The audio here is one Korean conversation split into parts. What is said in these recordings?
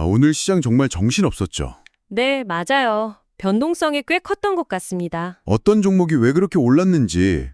오늘 시장 정말 정신없었죠. 네, 맞아요. 변동성이 꽤 컸던 것 같습니다. 어떤 종목이 왜 그렇게 올랐는지,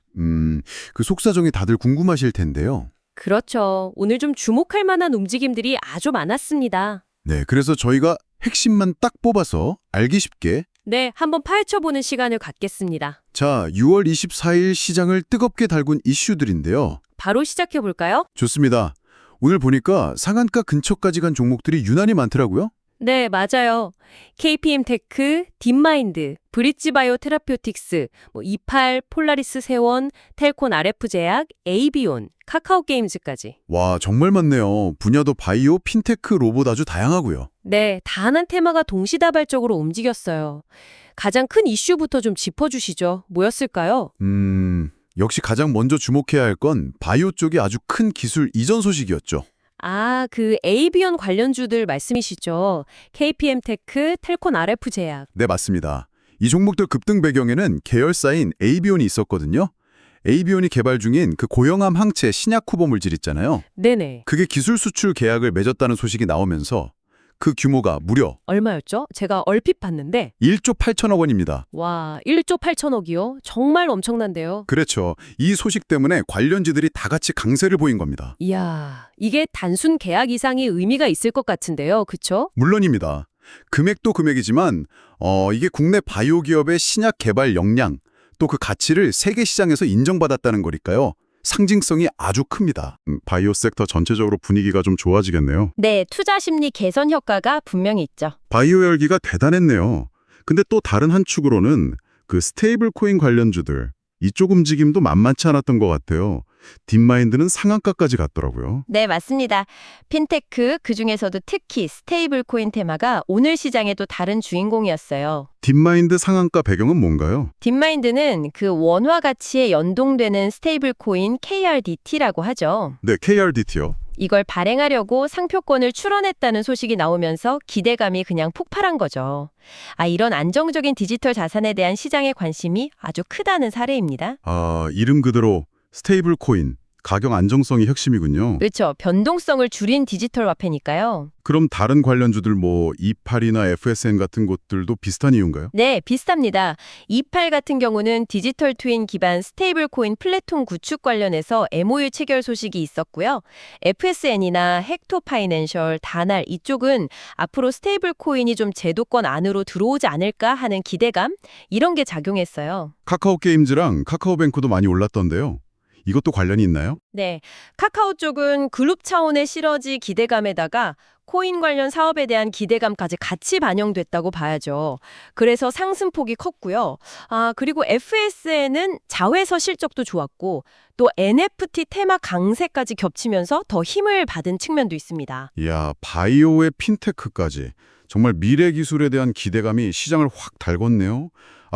그 속사정이 다들 궁금하실 텐데요. 그렇죠. 오늘 좀 주목할 만한 움직임들이 아주 많았습니다. 네, 그래서 저희가 핵심만 딱 뽑아서 알기 쉽게 네, 한번 파헤쳐보는 시간을 갖겠습니다. 자, 6월 24일 시장을 뜨겁게 달군 이슈들인데요. 바로 시작해볼까요? 좋습니다. 오늘 보니까 상한가 근처까지 간 종목들이 유난히 많더라고요. 네, 맞아요. KPM테크, 딥마인드, 브릿지바이오 테라퓨틱스, 이팔, 폴라리스 세원, 텔콘 RF제약, 에이비온, 카카오게임즈까지. 와, 정말 많네요. 분야도 바이오, 핀테크, 로봇 아주 다양하고요. 네, 다양한 테마가 동시다발적으로 움직였어요. 가장 큰 이슈부터 좀 짚어주시죠. 뭐였을까요? 역시 가장 먼저 주목해야 할 건 바이오 쪽이 아주 큰 기술 이전 소식이었죠. 아, 그 에이비온 관련주들 말씀이시죠. KPM테크, 텔콘 RF제약. 네, 맞습니다. 이 종목들 급등 배경에는 계열사인 에이비온이 있었거든요. 에이비온이 개발 중인 그 고형암 항체 신약 후보 물질 있잖아요. 네네. 그게 기술 수출 계약을 맺었다는 소식이 나오면서 그 규모가 무려 얼마였죠? 제가 얼핏 봤는데 1조 8천억 원입니다. 와, 1조 8천억이요? 정말 엄청난데요. 그렇죠. 이 소식 때문에 관련주들이 다 같이 강세를 보인 겁니다. 이야, 이게 단순 계약 이상의 의미가 있을 것 같은데요. 그쵸? 물론입니다. 금액도 금액이지만 이게 국내 바이오 기업의 신약 개발 역량 또 그 가치를 세계 시장에서 인정받았다는 거니까요. 상징성이 아주 큽니다. 바이오 섹터 전체적으로 분위기가 좀 좋아지겠네요. 네, 투자 심리 개선 효과가 분명히 있죠. 바이오 열기가 대단했네요. 근데 또 다른 한 축으로는 그 스테이블 코인 관련주들 이쪽 움직임도 만만치 않았던 것 같아요. 딥마인드는 상한가까지 갔더라고요. 네, 맞습니다. 핀테크, 그중에서도 특히 스테이블 코인 테마가 오늘 시장에도 다른 주인공이었어요. 딥마인드 상한가 배경은 뭔가요? 딥마인드는 그 원화 가치에 연동되는 스테이블 코인 KRDT라고 하죠. 네, KRDT요. 이걸 발행하려고 상표권을 출원했다는 소식이 나오면서 기대감이 그냥 폭발한 거죠. 이런 안정적인 디지털 자산에 대한 시장의 관심이 아주 크다는 사례입니다. 이름 그대로 스테이블 코인, 가격 안정성이 핵심이군요. 그렇죠. 변동성을 줄인 디지털 화폐니까요. 그럼 다른 관련주들 이팔이나 FSN 같은 곳들도 비슷한 이유인가요? 네, 비슷합니다. 이팔 같은 경우는 디지털 트윈 기반 스테이블 코인 플랫폼 구축 관련해서 MOU 체결 소식이 있었고요. FSN이나 헥토 파이낸셜, 다날 이쪽은 앞으로 스테이블 코인이 좀 제도권 안으로 들어오지 않을까 하는 기대감 이런 게 작용했어요. 카카오 게임즈랑 카카오뱅크도 많이 올랐던데요. 이것도 관련이 있나요? 네, 카카오 쪽은 그룹 차원의 시너지 기대감에다가 코인 관련 사업에 대한 기대감까지 같이 반영됐다고 봐야죠. 그래서 상승폭이 컸고요. 그리고 FSN은 자회사 실적도 좋았고 또 NFT 테마 강세까지 겹치면서 더 힘을 받은 측면도 있습니다. 이야, 바이오의 핀테크까지. 정말 미래 기술에 대한 기대감이 시장을 확 달궜네요.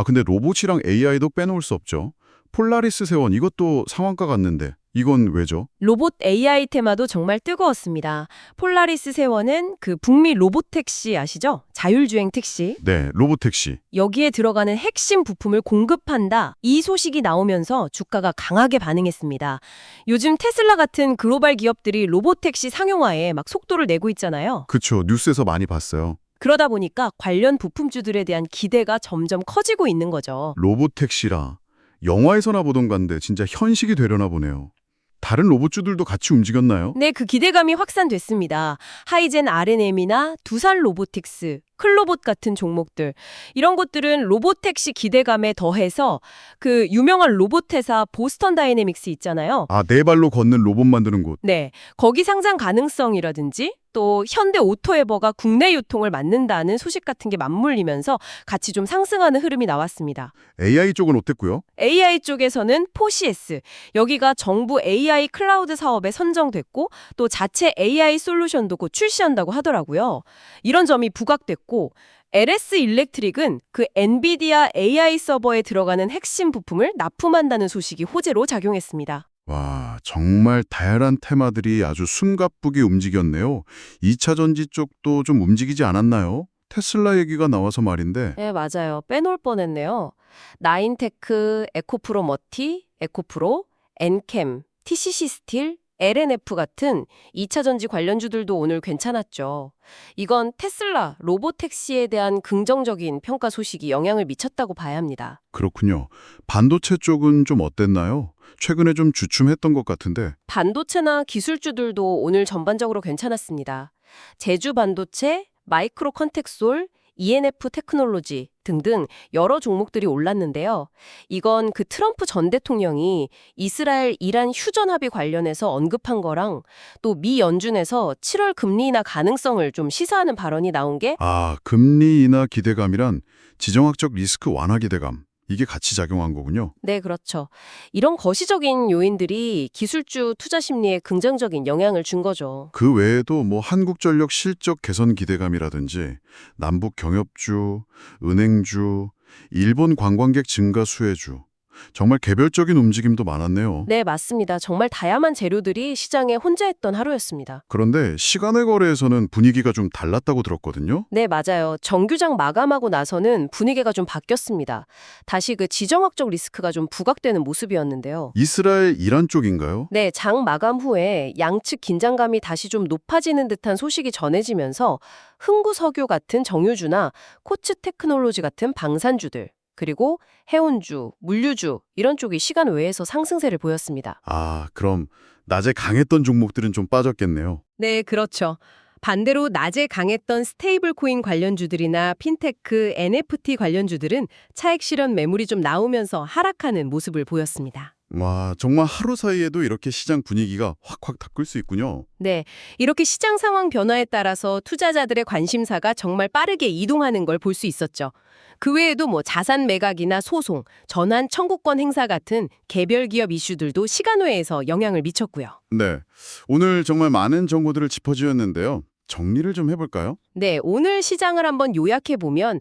근데 로봇이랑 AI도 빼놓을 수 없죠. 폴라리스 세원 이것도 상한가 갔는데 이건 왜죠? 로봇 AI 테마도 정말 뜨거웠습니다. 폴라리스 세원은 그 북미 로봇택시 아시죠? 자율주행 택시. 네, 로봇택시. 여기에 들어가는 핵심 부품을 공급한다. 이 소식이 나오면서 주가가 강하게 반응했습니다. 요즘 테슬라 같은 글로벌 기업들이 로봇택시 상용화에 막 속도를 내고 있잖아요. 그쵸, 뉴스에서 많이 봤어요. 그러다 보니까 관련 부품주들에 대한 기대가 점점 커지고 있는 거죠. 로봇택시라. 영화에서나 보던 건데 진짜 현실이 되려나 보네요. 다른 로봇주들도 같이 움직였나요? 네, 그 기대감이 확산됐습니다. 하이젠 R&M이나 두산 로보틱스, 클로봇 같은 종목들. 이런 것들은 로봇택시 기대감에 더해서 그 유명한 로봇 회사 보스턴 다이내믹스 있잖아요. 네 발로 걷는 로봇 만드는 곳. 네, 거기 상장 가능성이라든지 또 현대 오토에버가 국내 유통을 맡는다는 소식 같은 게 맞물리면서 같이 좀 상승하는 흐름이 나왔습니다. AI 쪽은 어땠고요? AI 쪽에서는 포시에스, 여기가 정부 AI 클라우드 사업에 선정됐고 또 자체 AI 솔루션도 곧 출시한다고 하더라고요. 이런 점이 부각됐고 LS 일렉트릭은 그 엔비디아 AI 서버에 들어가는 핵심 부품을 납품한다는 소식이 호재로 작용했습니다. 와, 정말 다양한 테마들이 아주 숨가쁘게 움직였네요. 2차 전지 쪽도 좀 움직이지 않았나요? 테슬라 얘기가 나와서 말인데. 네, 맞아요. 빼놓을 뻔했네요. 나인테크, 에코프로 머티, 에코프로, 엔캠, TCC 스틸, LNF 같은 2차 전지 관련주들도 오늘 괜찮았죠. 이건 테슬라, 로보택시에 대한 긍정적인 평가 소식이 영향을 미쳤다고 봐야 합니다. 그렇군요. 반도체 쪽은 좀 어땠나요? 최근에 좀 주춤했던 것 같은데. 반도체나 기술주들도 오늘 전반적으로 괜찮았습니다. 제주 반도체, 마이크로 컨텍솔, ENF 테크놀로지 등등 여러 종목들이 올랐는데요. 이건 그 트럼프 전 대통령이 이스라엘 이란 휴전 합의 관련해서 언급한 거랑 또 미 연준에서 7월 금리 인하 가능성을 좀 시사하는 발언이 나온 게 아, 금리 인하 기대감이란 지정학적 리스크 완화 기대감. 이게 같이 작용한 거군요. 네, 그렇죠. 이런 거시적인 요인들이 기술주 투자 심리에 긍정적인 영향을 준 거죠. 그 외에도 뭐 한국전력 실적 개선 기대감이라든지 남북 경협주, 은행주, 일본 관광객 증가 수혜주. 정말 개별적인 움직임도 많았네요. 네, 맞습니다. 정말 다양한 재료들이 시장에 혼재했던 하루였습니다. 그런데 시간의 거래에서는 분위기가 좀 달랐다고 들었거든요. 네, 맞아요. 정규장 마감하고 나서는 분위기가 좀 바뀌었습니다. 다시 그 지정학적 리스크가 좀 부각되는 모습이었는데요. 이스라엘, 이란 쪽인가요? 네, 장 마감 후에 양측 긴장감이 다시 좀 높아지는 듯한 소식이 전해지면서 흥구석유 같은 정유주나 코츠 테크놀로지 같은 방산주들, 그리고 해운주, 물류주 이런 쪽이 시간 외에서 상승세를 보였습니다. 아, 그럼 낮에 강했던 종목들은 좀 빠졌겠네요. 네, 그렇죠. 반대로 낮에 강했던 스테이블 코인 관련주들이나 핀테크, NFT 관련주들은 차익 실현 매물이 좀 나오면서 하락하는 모습을 보였습니다. 와, 정말 하루 사이에도 이렇게 시장 분위기가 확확 바뀔 수 있군요. 네, 이렇게 시장 상황 변화에 따라서 투자자들의 관심사가 정말 빠르게 이동하는 걸 볼 수 있었죠. 그 외에도 뭐 자산 매각이나 소송, 전환 청구권 행사 같은 개별 기업 이슈들도 시간외에서 영향을 미쳤고요. 네, 오늘 정말 많은 정보들을 짚어주었는데요. 정리를 좀 해볼까요? 네, 오늘 시장을 한번 요약해보면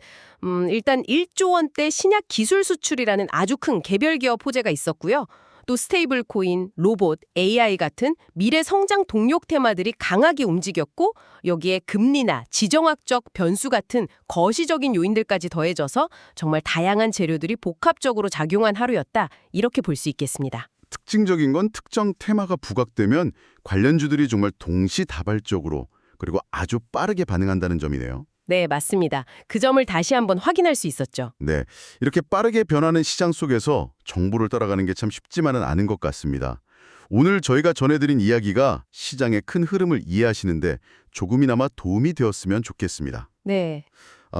일단 1조 원대 신약 기술 수출이라는 아주 큰 개별 기업 호재가 있었고요. 또 스테이블 코인, 로봇, AI 같은 미래 성장 동력 테마들이 강하게 움직였고 여기에 금리나 지정학적 변수 같은 거시적인 요인들까지 더해져서 정말 다양한 재료들이 복합적으로 작용한 하루였다. 이렇게 볼 수 있겠습니다. 특징적인 건 특정 테마가 부각되면 관련주들이 정말 동시다발적으로 그리고 아주 빠르게 반응한다는 점이네요. 네, 맞습니다. 그 점을 다시 한번 확인할 수 있었죠. 네, 이렇게 빠르게 변하는 시장 속에서 정보를 따라가는 게 참 쉽지만은 않은 것 같습니다. 오늘 저희가 전해드린 이야기가 시장의 큰 흐름을 이해하시는데 조금이나마 도움이 되었으면 좋겠습니다. 네,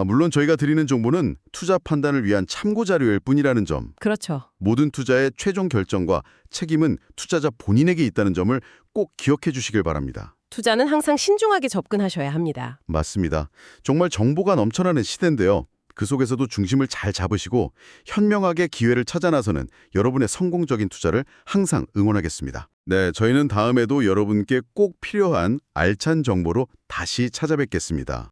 물론 저희가 드리는 정보는 투자 판단을 위한 참고 자료일 뿐이라는 점, 그렇죠. 모든 투자의 최종 결정과 책임은 투자자 본인에게 있다는 점을 꼭 기억해 주시길 바랍니다. 투자는 항상 신중하게 접근하셔야 합니다. 맞습니다. 정말 정보가 넘쳐나는 시대인데요. 그 속에서도 중심을 잘 잡으시고 현명하게 기회를 찾아 나서는 여러분의 성공적인 투자를 항상 응원하겠습니다. 네, 저희는 다음에도 여러분께 꼭 필요한 알찬 정보로 다시 찾아뵙겠습니다.